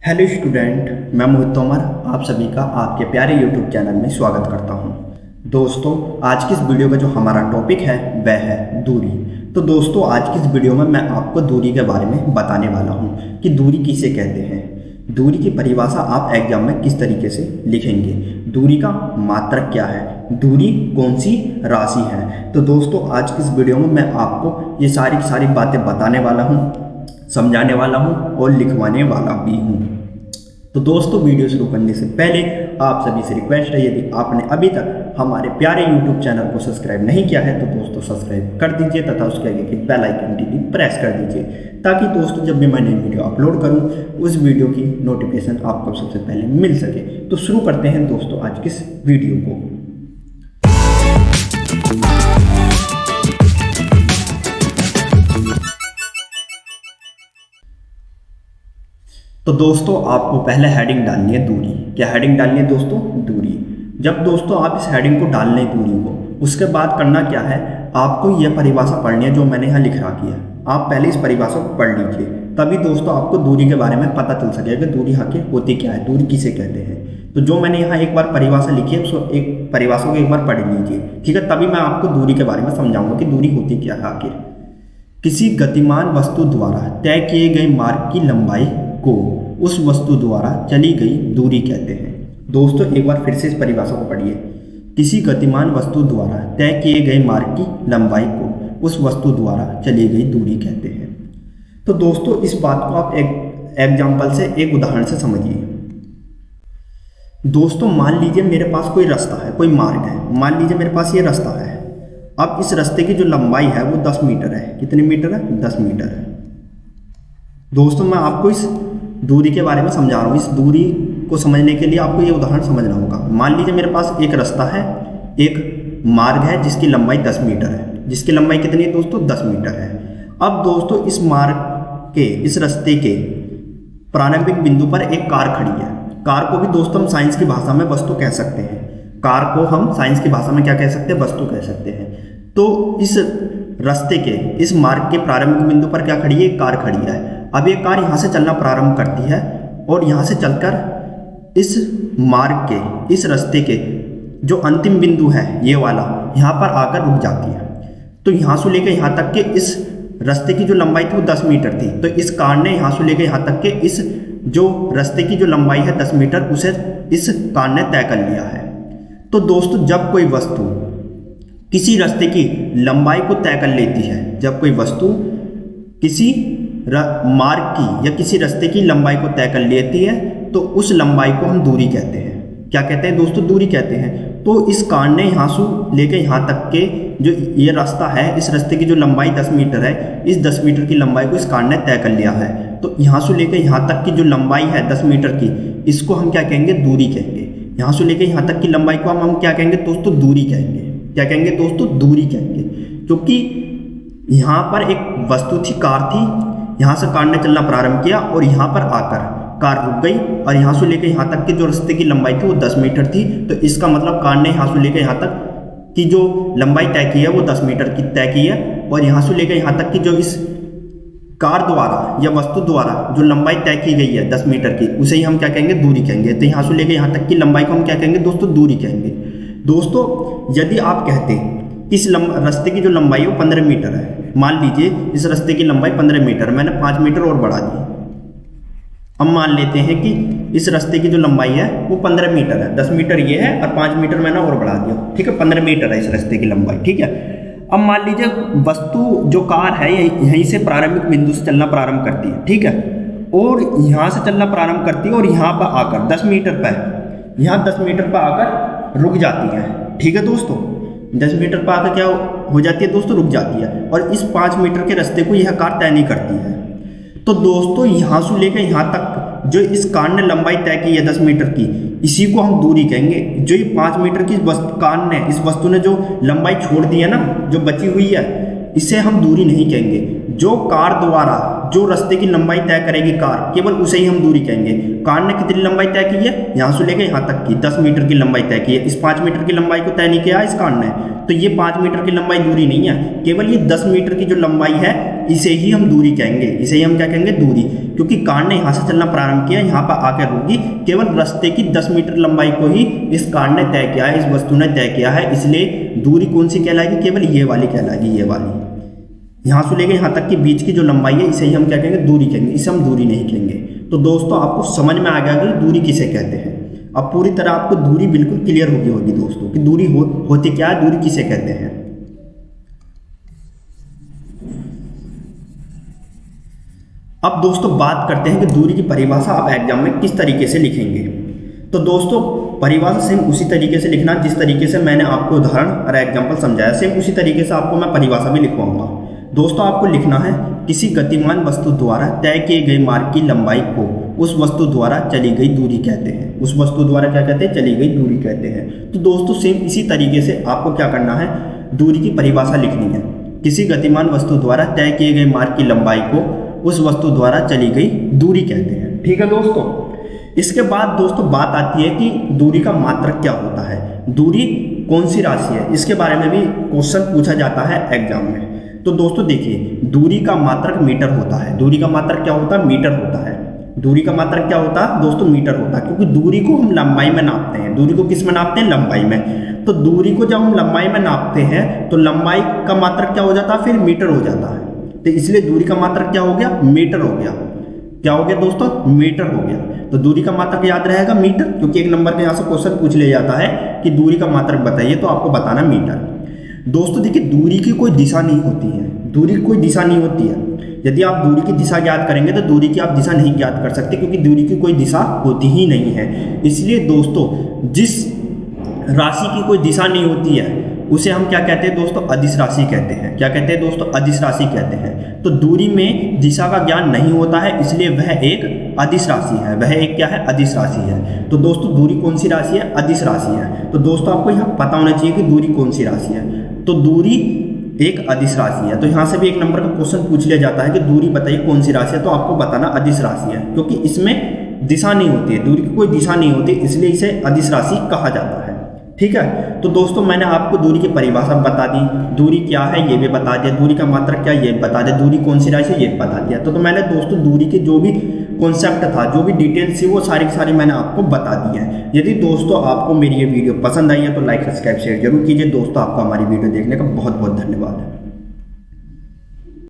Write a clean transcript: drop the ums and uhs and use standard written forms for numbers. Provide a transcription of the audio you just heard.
Hello student, मैं मोहित तोमर आप सभी का आपके प्यारे यूट्यूब चैनल में स्वागत करता हूं। दोस्तों, आज की इस वीडियो का जो हमारा टॉपिक है वह है दूरी। तो दोस्तों, आज की इस वीडियो में मैं आपको दूरी के बारे में बताने वाला हूं कि दूरी किसे कहते हैं। दूरी की परिभाषा आप एग्जाम में किस तरीके से लिखेंगे, दूरी का मात्रक क्या है, दूरी कौन सी राशि है। तो दोस्तों, आज की इस वीडियो में मैं आपको ये सारी बातें बताने वाला हूँ, समझाने वाला हूं और लिखवाने वाला भी हूं। तो दोस्तों, वीडियो शुरू करने से पहले आप सभी से रिक्वेस्ट है, यदि आपने अभी तक हमारे प्यारे यूट्यूब चैनल को सब्सक्राइब नहीं किया है तो दोस्तों सब्सक्राइब कर दीजिए तथा उसके आगे की बेल आइकन भी प्रेस कर दीजिए, ताकि दोस्तों जब भी मैं नई वीडियो अपलोड करूं उस वीडियो की नोटिफिकेशन आपको सबसे पहले मिल सके। तो शुरू करते हैं दोस्तों आज की इस वीडियो को। तो दोस्तों, आपको पहले हेडिंग डालनी है दूरी। क्या हेडिंग डालनी है दोस्तों? दूरी। जब दोस्तों आप इस हेडिंग को डाल लें दूरी को, उसके बाद करना क्या है, आपको यह परिभाषा पढ़नी है जो मैंने यहाँ लिख रखी है। आप पहले इस परिभाषा को पढ़ लीजिए, तभी दोस्तों आपको दूरी के बारे में पता चल सकेगा कि दूरी आखिर होती क्या है, दूरी किसे कहते हैं। तो जो मैंने यहाँ एक बार परिभाषा लिखी है उसको एक परिभाषा को एक बार पढ़ लीजिए, ठीक है, तभी मैं आपको दूरी के बारे में समझाऊंगा कि दूरी होती क्या है आखिर। किसी गतिमान वस्तु द्वारा तय किए गए मार्ग की लंबाई को उस वस्तु द्वारा चली गई दूरी कहते हैं। दोस्तों, एक बार फिर से इस परिभाषा को पढ़िए। किसी गतिमान वस्तु द्वारा तय किए गए मार्ग की लंबाई को उस वस्तु द्वारा चली गई दूरी कहते हैं। तो दोस्तों, इस बात को आप एक एग्जाम्पल से, एक उदाहरण से समझिए। दोस्तों, मान लीजिए मेरे पास कोई रास्ता है, कोई मार्ग है। मान लीजिए मेरे पास ये रास्ता है। अब इस रास्ते की जो लंबाई है वो 10 मीटर है। कितने मीटर है? 10 मीटर है। दोस्तों, मैं आपको इस दूरी के बारे में समझा रहा हूँ। इस दूरी को समझने के लिए आपको ये उदाहरण समझना होगा। मान लीजिए मेरे पास एक रास्ता है, एक मार्ग है जिसकी लंबाई 10 मीटर है। जिसकी लंबाई कितनी है दोस्तों? 10 मीटर है। अब दोस्तों, इस मार्ग के, इस रास्ते के प्रारंभिक बिंदु पर एक कार खड़ी है। कार को भी दोस्तों हम साइंस की भाषा में वस्तु कह सकते हैं। कार को हम साइंस की भाषा में क्या कह सकते हैं? वस्तु कह सकते हैं। तो इस रास्ते के, इस मार्ग के प्रारंभिक बिंदु पर क्या खड़ी है? एक कार खड़ी है। अब ये कार यहाँ से चलना प्रारंभ करती है और यहाँ से चलकर इस मार्ग के, इस रास्ते के जो अंतिम बिंदु है ये वाला, यहाँ पर आकर रुक जाती है। तो यहाँ से लेकर यहाँ तक के इस रास्ते की जो लंबाई थी वो 10 मीटर थी। तो इस कार ने यहाँ से लेकर यहाँ तक के इस जो रास्ते की जो लंबाई है 10 मीटर, उसे इस कार ने तय कर लिया है। तो दोस्तों, जब कोई वस्तु किसी रास्ते की लंबाई को तय कर लेती है, जब कोई वस्तु किसी मार्ग की या किसी रास्ते की लंबाई को तय कर लेती है तो उस लंबाई को हम दूरी कहते हैं। क्या कहते हैं दोस्तों? दूरी कहते हैं। तो इस कार ने यहाँ से लेकर यहाँ तक के जो ये रास्ता है, इस रास्ते की जो लंबाई 10 मीटर है, इस 10 मीटर की लंबाई को इस कार ने तय कर लिया है। तो यहाँ से लेकर यहाँ तक की जो लंबाई है 10 मीटर की, इसको हम क्या कहेंगे? दूरी कहेंगे। यहाँ से लेकर यहाँ तक की लंबाई को हम क्या कहेंगे दोस्तों? दूरी कहेंगे। क्या कहेंगे दोस्तों? दूरी कहेंगे। क्योंकि यहाँ पर एक वस्तु थी, कार थी, यहाँ से कार ने चलना प्रारंभ किया और यहाँ पर आकर कार रुक गई और यहाँ से लेकर यहाँ तक की जो रास्ते की लंबाई थी वो 10 मीटर थी। तो इसका मतलब कार ने यहाँ से लेकर यहाँ तक की जो लंबाई तय की है वो 10 मीटर की तय की है, और यहाँ से लेकर यहाँ तक की जो इस कार द्वारा या वस्तु द्वारा जो लंबाई तय की गई है 10 मीटर की, उसे ही हम क्या कहेंगे? दूरी कहेंगे। तो यहाँ से लेकर यहाँ तक की लंबाई को हम क्या कहेंगे दोस्तों? दूरी कहेंगे। दोस्तों, यदि आप कहते हैं इस रास्ते की जो लंबाई है वो 15 मीटर है, मान लीजिए इस रास्ते की लंबाई 15 मीटर, मैंने 5 मीटर और बढ़ा दी। अब मान लेते हैं कि इस रास्ते की जो लंबाई है वो 15 मीटर है, 10 मीटर ये है और 5 मीटर मैंने और बढ़ा दिया, ठीक है, 15 मीटर है इस रास्ते की लंबाई, ठीक है। अब मान लीजिए वस्तु जो कार है यहीं से प्रारंभिक बिंदु से चलना प्रारंभ करती है, ठीक है, और यहाँ से चलना प्रारंभ करती है और यहाँ पर आकर 10 मीटर पर, यहाँ 10 मीटर पर आकर रुक जाती है, ठीक है दोस्तों। 10 मीटर पर आकर क्या हो जाती है दोस्तों? रुक जाती है। और इस 5 मीटर के रास्ते को यह कार तय नहीं करती है। तो दोस्तों, यहाँ से लेकर यहाँ तक जो इस कार ने लंबाई तय की है 10 मीटर की, इसी को हम दूरी कहेंगे। जो ये 5 मीटर की कार ने, इस वस्तु ने जो लंबाई छोड़ दी है ना, जो बची हुई है, इसे हम दूरी नहीं कहेंगे। जो कार द्वारा जो रास्ते की लंबाई तय करेगी कार, केवल उसे ही हम दूरी कहेंगे। कार ने कितनी लंबाई तय की है? यहाँ से लेकर यहाँ तक की 10 मीटर की लंबाई तय की है। इस 5 मीटर की लंबाई को तय नहीं किया इस कार ने, तो ये 5 मीटर की लंबाई दूरी नहीं है, केवल ये 10 मीटर की जो लंबाई है इसे ही हम दूरी कहेंगे। इसे ही हम क्या कहेंगे? दूरी। क्योंकि कार ने यहाँ से चलना प्रारंभ किया, यहाँ पर आकर रुकी। केवल रास्ते की 10 मीटर लंबाई को ही इस कार ने तय किया है, इस वस्तु ने तय किया है, इसलिए दूरी कौन सी कहलाएगी? केवल ये वाली कहलाएगी, ये वाली। यहाँ से लेके यहाँ तक की बीच की जो लंबाई है इसे ही हम क्या कहेंगे? दूरी कहेंगे, इसे हम दूरी नहीं कहेंगे। तो दोस्तों आपको समझ में आ गया कि दूरी किसे कहते हैं। अब पूरी तरह आपको दूरी बिल्कुल क्लियर होगी दोस्तों कि दूरी होती क्या है, दूरी किसे कहते हैं। अब दोस्तों बात करते हैं कि दूरी की परिभाषा आप एग्जाम में किस तरीके से लिखेंगे। तो दोस्तों परिभाषा सेम उसी तरीके से लिखना जिस तरीके से मैंने आपको उदाहरण और एग्जाम्पल समझाया, सेम उसी तरीके से आपको मैं परिभाषा भी लिखवाऊंगा। दोस्तों आपको लिखना है किसी गतिमान वस्तु द्वारा तय किए गए मार्ग की लंबाई को उस वस्तु द्वारा चली गई दूरी कहते हैं। उस वस्तु द्वारा क्या कहते हैं? चली गई दूरी कहते हैं। तो दोस्तों सेम इसी तरीके से आपको क्या करना है? दूरी की परिभाषा लिखनी है। किसी गतिमान वस्तु द्वारा तय किए गए मार्ग की लंबाई को उस वस्तु द्वारा चली गई दूरी कहते हैं। ठीक है दोस्तों। इसके बाद दोस्तों बात आती है कि दूरी का मात्रक क्या होता है, दूरी कौन सी राशि है। इसके बारे में भी क्वेश्चन पूछा जाता है एग्जाम में। तो दोस्तों देखिए, दूरी का मात्रक मीटर होता है। दूरी का मात्रक क्या होता है? मीटर होता है। दूरी का मात्रक क्या होता है दोस्तों? मीटर होता है, क्योंकि दूरी को हम लंबाई में नापते हैं। दूरी को किस में नापते हैं? लंबाई में। तो दूरी को जब हम लंबाई में नापते हैं तो लंबाई का मात्रक क्या हो जाता है? फिर मीटर हो जाता है। तो इसलिए दूरी का मात्रक क्या हो गया? मीटर हो गया। क्या हो गया दोस्तों? मीटर हो गया। तो दूरी का मात्रक याद रहेगा मीटर, क्योंकि एक नंबर के यहाँ से क्वेश्चन पूछ लिया जाता है कि दूरी का मात्रक बताइए, तो आपको बताना मीटर। दोस्तों देखिए, दूरी की कोई दिशा नहीं होती है। दूरी की कोई दिशा नहीं होती है। यदि आप दूरी की दिशा ज्ञात करेंगे तो दूरी की आप दिशा नहीं ज्ञात कर सकते, क्योंकि दूरी की कोई दिशा होती ही नहीं है। इसलिए दोस्तों जिस राशि की कोई दिशा नहीं होती है उसे हम क्या कहते हैं दोस्तों? अदिश राशि कहते हैं। क्या कहते हैं दोस्तों? अदिश राशि कहते हैं। तो दूरी में दिशा का ज्ञान नहीं होता है, इसलिए वह एक अदिश राशि है। वह एक क्या है? अदिश राशि है। तो दोस्तों दूरी कौन सी राशि है? अदिश राशि है। तो दोस्तों आपको यहाँ पता होना चाहिए कि दूरी कौन सी राशि है। तो दूरी एक अदिश राशि है। तो यहाँ से भी एक नंबर का क्वेश्चन पूछ लिया जाता है कि दूरी बताइए कौन सी राशि है, तो आपको बताना अदिश राशि है, क्योंकि इसमें दिशा नहीं होती है। दूरी की कोई दिशा नहीं होती, इसलिए इसे अदिश राशि कहा जाता है। ठीक है। तो दोस्तों मैंने आपको दूरी की परिभाषा बता दी, दूरी क्या है ये भी बता दिया, दूरी का मात्रक क्या ये बता दिया, दूरी कौन सी राशि है ये बता दिया। तो मैंने दोस्तों दूरी के जो भी कॉन्सेप्ट था, जो भी डिटेल्स थी, वो सारी की सारी मैंने आपको बता दी है। यदि दोस्तों आपको मेरी ये वीडियो पसंद आई है तो लाइक सब्सक्राइब शेयर जरूर कीजिए। दोस्तों आपका हमारी वीडियो देखने का बहुत बहुत धन्यवाद है।